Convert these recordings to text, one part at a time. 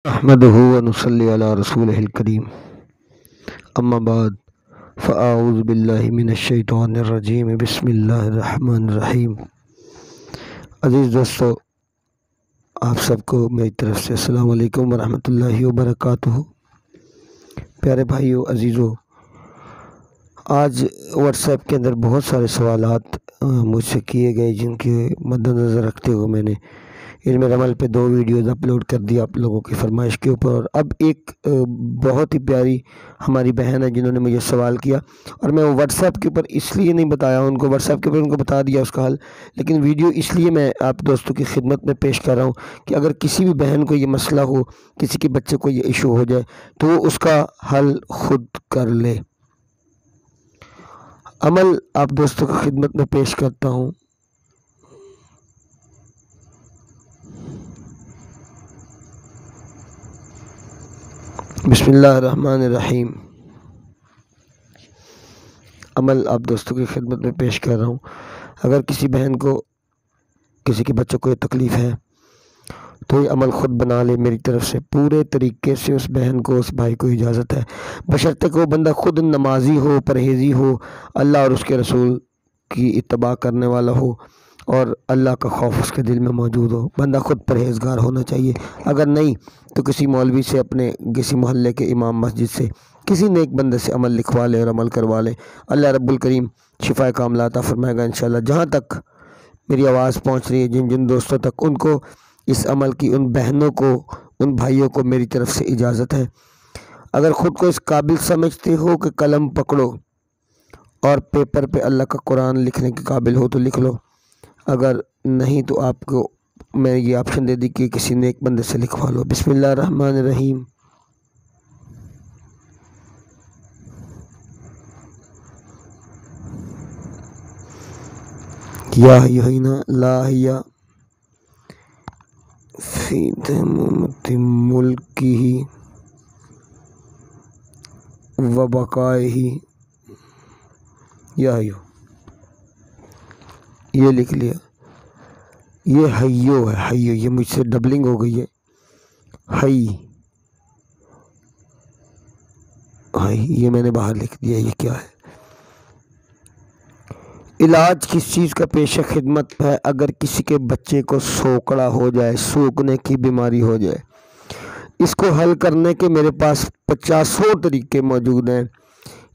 احمدہ ونصلی علی رسولہ الکریم اما بعد فاعوذ باللہ من الشیطان الرجیم بسم اللہ الرحمن الرحیم۔ عزیز دوستو، آپ سب کو میری طرف سے السلام علیکم ورحمۃ اللہ وبرکاتہ۔ پیارے بھائیو، عزیزو، آج واٹس ایپ کے اندر بہت سارے سوالات مجھ سے کیے گئے، جن کے مد نظر رکھتے ہوئے میں نے علم عمل پہ 2 ویڈیوز اپلوڈ کر دی آپ لوگوں کی فرمائش کے اوپر۔ اور اب ایک بہت ہی پیاری ہماری بہن ہے جنہوں نے مجھے سوال کیا، اور میں واٹس ایپ کے اوپر اس لیے نہیں بتایا ان کو، واٹس ایپ کے اوپر ان کو بتا دیا اس کا حل، لیکن ویڈیو اس لیے میں آپ دوستوں کی خدمت میں پیش کر رہا ہوں کہ اگر کسی بھی بہن کو یہ مسئلہ ہو، کسی کے بچے کو یہ ایشو ہو جائے تو وہ اس کا حل خود کر لے۔ عمل آپ دوستوں کی خدمت میں پیش کرتا ہوں۔ بسم اللہ الرحمن الرحیم۔ عمل آپ دوستوں کی خدمت میں پیش کر رہا ہوں۔ اگر کسی بہن کو، کسی کے بچوں کو یہ تکلیف ہے تو یہ عمل خود بنا لے۔ میری طرف سے پورے طریقے سے اس بہن کو، اس بھائی کو اجازت ہے، بشرطے کہ وہ بندہ خود نمازی ہو، پرہیزی ہو، اللہ اور اس کے رسول کی اتباع کرنے والا ہو، اور اللہ کا خوف اس کے دل میں موجود ہو۔ بندہ خود پرہیزگار ہونا چاہیے۔ اگر نہیں تو کسی مولوی سے، اپنے کسی محلے کے امام مسجد سے، کسی نیک بندے سے عمل لکھوا لے اور عمل کروا لے۔ اللہ رب الکریم شفا کاملہ عطا فرمائے گا انشاءاللہ۔ جہاں تک میری آواز پہنچ رہی ہے، جن جن دوستوں تک، ان کو اس عمل کی، ان بہنوں کو، ان بھائیوں کو میری طرف سے اجازت ہے۔ اگر خود کو اس قابل سمجھتے ہو کہ قلم پکڑو اور پیپر پہ اللہ کا قرآن لکھنے کے قابل ہو تو لکھ لو، اگر نہیں تو آپ کو میں یہ آپشن دے دی کہ کسی نیک بندے سے لکھوا لو۔ بسم اللہ الرحمن الرحیم۔ یا ایھا لا حیا فی تمامۃ ملکہ و بقائہ، یا حیو، یہ لکھ لیا۔ یہ حیو ہے، حیو، یہ مجھ سے ڈبلنگ ہو گئی ہے، حی، یہ میں نے باہر لکھ دیا۔ یہ کیا ہے؟ علاج کس چیز کا پیش خدمت ہے؟ اگر کسی کے بچے کو سوکڑا ہو جائے، سوکنے کی بیماری ہو جائے، اس کو حل کرنے کے میرے پاس 50 طریقے موجود ہیں۔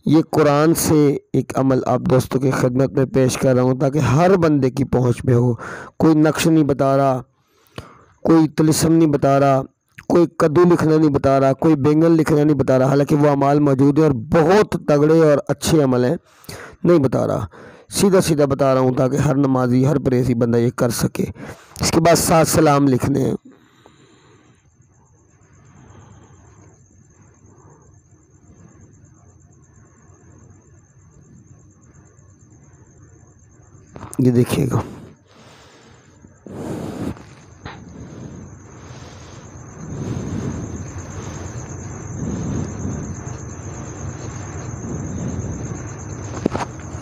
یہ قرآن سے ایک عمل آپ دوستوں کی خدمت میں پیش کر رہا ہوں تاکہ ہر بندے کی پہنچ میں ہو۔ کوئی نقش نہیں بتا رہا، کوئی طلسم نہیں بتا رہا، کوئی کدو لکھنا نہیں بتا رہا، کوئی بینگن لکھنا نہیں بتا رہا، حالانکہ وہ اعمال موجود ہیں اور بہت تگڑے اور اچھے عمل ہیں، نہیں بتا رہا۔ سیدھا سیدھا بتا رہا ہوں تاکہ ہر نمازی، ہر پرہیزی بندہ یہ کر سکے۔ اس کے بعد 7 سلام لکھنے ہیں۔ یہ دیکھیے گا،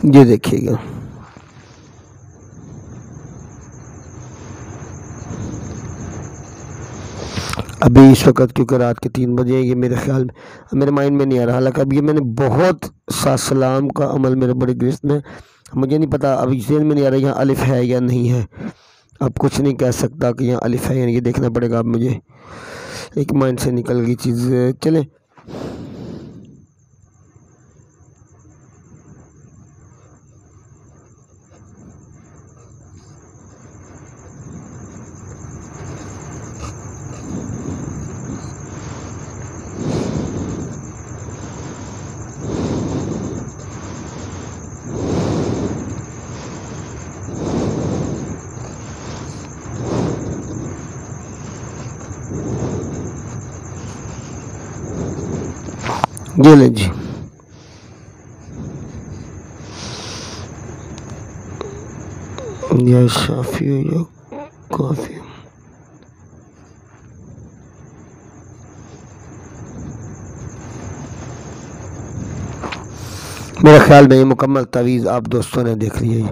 یہ دیکھیے گا، ابھی اس وقت کیونکہ رات کے 3 بجے، یہ میرے خیال میں، میرے مائنڈ میں نہیں آ رہا، حالانکہ اب یہ میں نے بہت 7 سلام کا عمل میرے بڑے گرست میں، مجھے نہیں پتا، اب ذہن میں نہیں آ رہا یہاں الف ہے یا نہیں ہے۔ اب کچھ نہیں کہہ سکتا کہ یہاں الف ہے، یعنی یہ دیکھنا پڑے گا اب مجھے، ایک مائنڈ سے نکل گئی چیز۔ چلیں، یہ لیں جی، یا شافی یا کافی۔ میرے خیال میں یہ مکمل تعویذ آپ دوستوں نے دیکھ لی ہے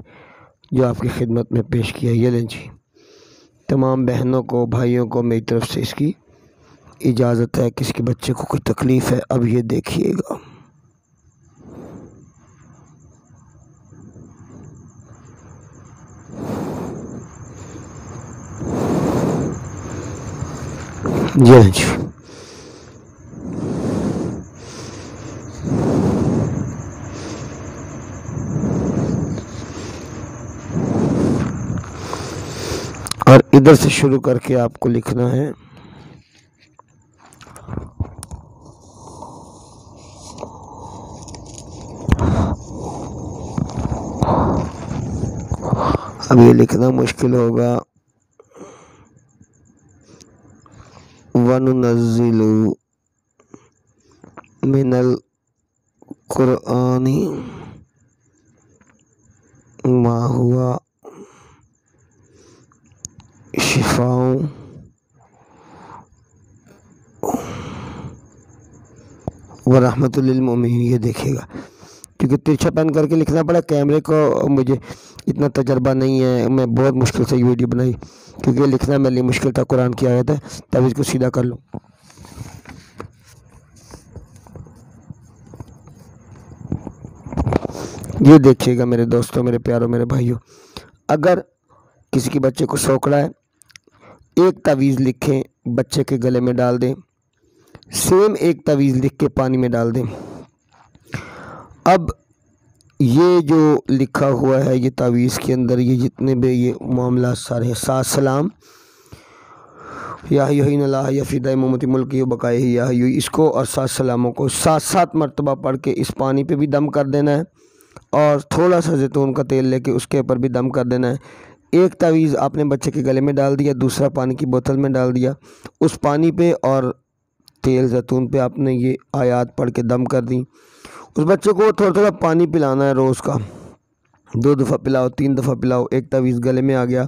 جو آپ کی خدمت میں پیش کیا ہے۔ یہ لیں جی، تمام بہنوں کو، بھائیوں کو میری طرف سے اس کی اجازت ہے، کسی کے بچے کو کوئی تکلیف ہے، اب یہ دیکھیے گا۔ جی اور ادھر سے شروع کر کے آپ کو لکھنا ہے اب یہ لکھنا مشکل ہوگا، وَنُنَزِّلُ مِنَ الْقُرْآنِ مَا هُوَ شِفَاءٌ وَرَحْمَةٌ لِلْمُؤْمِنِينَ۔ یہ دیکھے گا، کیونکہ ترچھا پین کر کے لکھنا پڑا، کیمرے کو مجھے اتنا تجربہ نہیں ہے، میں بہت مشکل سے یہ ویڈیو بنائی کیونکہ لکھنا میرے لیے مشکل تھا، قرآن کی آیت ہے، تب اس کو سیدھا کر لوں۔ یہ دیکھیے گا میرے دوستوں، میرے پیاروں، میرے بھائیوں، اگر کسی کے بچے کو سوکڑا ہے، ایک تعویذ لکھیں، بچے کے گلے میں ڈال دیں، سیم ایک تعویذ لکھ کے پانی میں ڈال دیں۔ اب یہ جو لکھا ہوا ہے یہ تعویذ کے اندر، یہ جتنے بھی یہ معاملات سارے ہیں، 7 سلام یا حیّ لا حیّ فی دائمۃ ملکہ و بقائہ یا حیّ، اس کو اور 7 سلاموں کو 7 مرتبہ پڑھ کے اس پانی پہ بھی دم کر دینا ہے، اور تھوڑا سا زیتون کا تیل لے کے اس کے اوپر بھی دم کر دینا ہے۔ ایک تعویذ آپ نے بچے کے گلے میں ڈال دیا، دوسرا پانی کی بوتل میں ڈال دیا، اس پانی پہ اور تیل زیتون پہ آپ نے یہ آیات پڑھ کے دم کر دیں۔ اس بچے کو تھوڑا تھوڑا پانی پلانا ہے روز کا، 2 دفعہ پلاؤ، 3 دفعہ پلاؤ، ایک تعویذ گلے میں آ گیا۔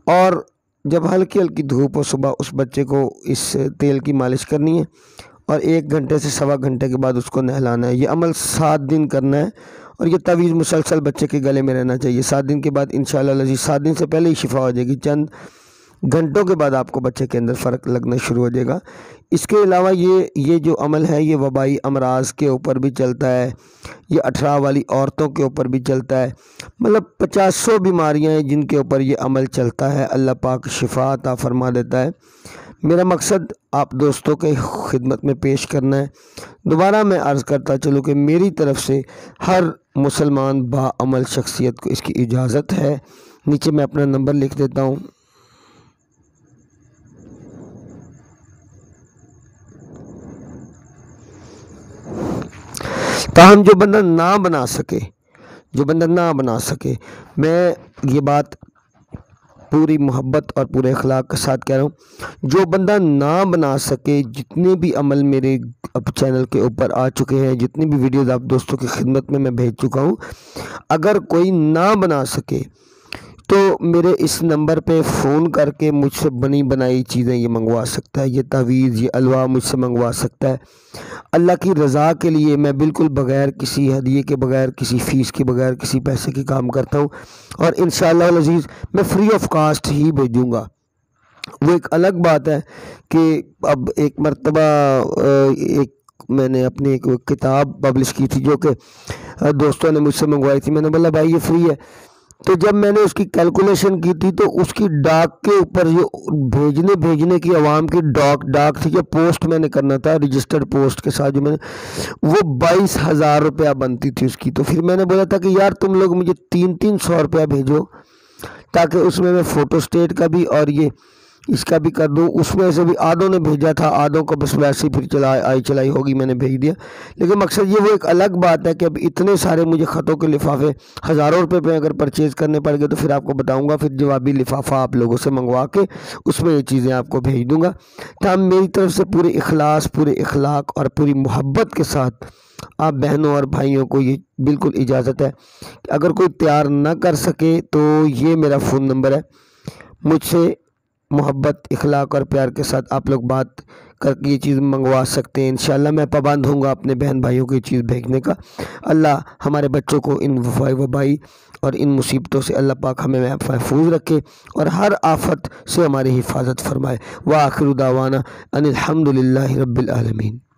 اور جب ہلکی ہلکی دھوپ ہو صبح، اس بچے کو اس تیل کی مالش کرنی ہے، اور 1 گھنٹے سے سوا گھنٹے کے بعد اس کو نہلانا ہے۔ یہ عمل 7 دن کرنا ہے، اور یہ تعویذ مسلسل بچے کے گلے میں رہنا چاہیے۔ 7 دن کے بعد انشاءاللہ العزیز، 7 دن سے پہلے ہی شفا ہو جائے گی، چند گھنٹوں کے بعد آپ کو بچے کے اندر فرق لگنا شروع ہو جائے گا۔ اس کے علاوہ یہ جو عمل ہے یہ وبائی امراض کے اوپر بھی چلتا ہے، یہ 18 والی عورتوں کے اوپر بھی چلتا ہے، مطلب 50 بیماریاں ہیں جن کے اوپر یہ عمل چلتا ہے، اللہ پاک شفا عطا فرما دیتا ہے۔ میرا مقصد آپ دوستوں کے خدمت میں پیش کرنا ہے۔ دوبارہ میں عرض کرتا چلوں کہ میری طرف سے ہر مسلمان با عمل شخصیت کو اس کی اجازت ہے۔ نیچے میں اپنا نمبر لکھ دیتا ہوں، تاہم جو بندہ نہ بنا سکے، میں یہ بات پوری محبت اور پورے اخلاق کے ساتھ کہہ رہا ہوں، جو بندہ نہ بنا سکے، جتنے بھی عمل میرے اب چینل کے اوپر آ چکے ہیں، جتنی بھی ویڈیوز آپ دوستوں کی خدمت میں بھیج چکا ہوں، اگر کوئی نہ بنا سکے تو میرے اس نمبر پہ فون کر کے مجھ سے بنی بنائی چیزیں یہ منگوا سکتا ہے، یہ تعویذ، یہ الوا مجھ سے منگوا سکتا ہے۔ اللہ کی رضا کے لیے میں بالکل بغیر کسی ہدیے کے، بغیر کسی فیس کے، بغیر کسی پیسے کے کام کرتا ہوں، اور انشاءاللہ العزیز میں فری آف کاسٹ ہی بھیجوں گا۔ وہ ایک الگ بات ہے کہ اب ایک مرتبہ میں نے اپنی ایک کتاب پبلش کی تھی جو کہ دوستوں نے مجھ سے منگوائی تھی، میں نے بولا بھائی یہ فری ہے، تو جب میں نے اس کی کیلکولیشن کی تھی تو اس کی ڈاک کے اوپر جو بھیجنے کی عوام کی ڈاک تھی، جو پوسٹ میں نے کرنا تھا رجسٹرڈ پوسٹ کے ساتھ، جو میں نے وہ 22,000 روپیہ بنتی تھی اس کی۔ تو پھر میں نے بولا تھا کہ یار تم لوگ مجھے 300 روپیہ بھیجو، تاکہ اس میں فوٹو سٹیٹ کا بھی اور یہ اس کا بھی کر دوں۔ اس میں سے بھی آدھوں نے بھیجا تھا، آدھوں کو بس ویسے ہی پھر چلائی ہوگی میں نے بھیج دیا، لیکن مقصد یہ وہ ایک الگ بات ہے کہ اب اتنے سارے مجھے خطوں کے لفافے ہزاروں روپے پہ اگر پرچیز کرنے پڑ گئے تو پھر آپ کو بتاؤں گا، پھر جوابی لفافہ آپ لوگوں سے منگوا کے اس میں یہ چیزیں آپ کو بھیج دوں گا۔ تاہم میری طرف سے پورے اخلاص، پورے اخلاق اور پوری محبت کے ساتھ آپ بہنوں اور بھائیوں کو یہ بالکل اجازت ہے کہ اگر کوئی تیار نہ کر سکے تو یہ میرا فون نمبر ہے، مجھ سے محبت، اخلاق اور پیار کے ساتھ آپ لوگ بات کر کے یہ چیز منگوا سکتے ہیں۔ انشاءاللہ میں پابند ہوں گا اپنے بہن بھائیوں کو یہ چیز بھیجنے کا۔ اللہ ہمارے بچوں کو ان وبائی اور ان مصیبتوں سے اللہ پاک ہمیں محفوظ رکھے اور ہر آفت سے ہماری حفاظت فرمائے۔ وآخر دعوانا ان الحمد للہ رب العالمین۔